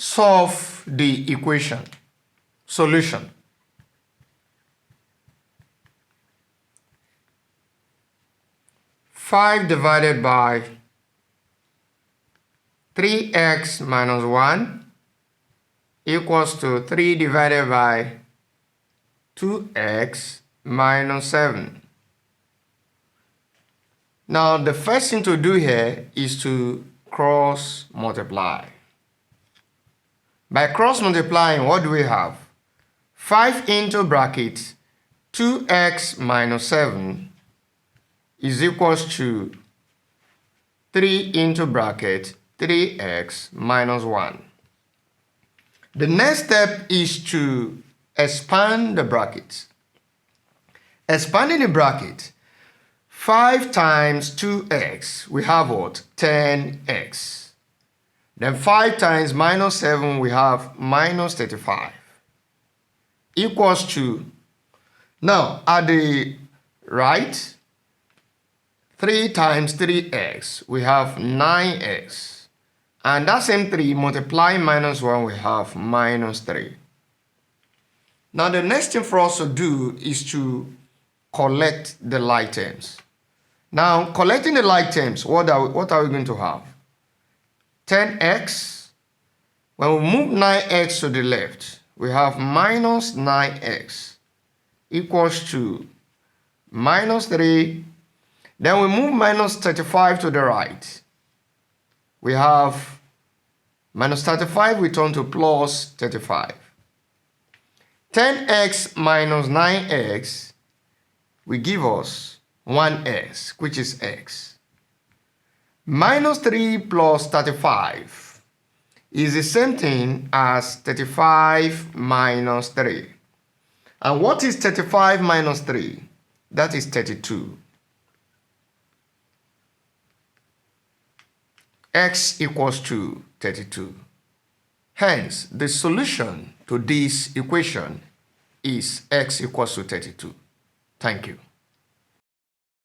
solve the equation. Solution. Five divided by 3x minus 1 equals to 3 divided by 2x minus 7. Now the first thing to do here is to cross multiply. By cross multiplying, what do we have? 5 into bracket 2x minus 7 is equals to 3 into bracket 3x minus 1. The next step is to expand the bracket. Expanding the bracket, 5 times 2x, we have what? 10x. Then 5 times minus 7, we have minus 35. Equals to, now at the right, 3 times 3x, we have 9x. And that same 3 multiplying minus 1, we have minus 3. Now the next thing for us to do is to collect the like terms. Now collecting the like terms, what are we going to have? 10x. When we move 9x to the left, we have minus 9x equals to minus 3. Then we move minus 35 to the right. We have minus 35, we turn to plus 35. 10x minus 9x will give us 1x, which is x. Minus 3 plus 35 is the same thing as 35 minus 3. And what is 35 minus 3? That is 32. X equals to 32. Hence, the solution to this equation is x equals to 32. Thank you.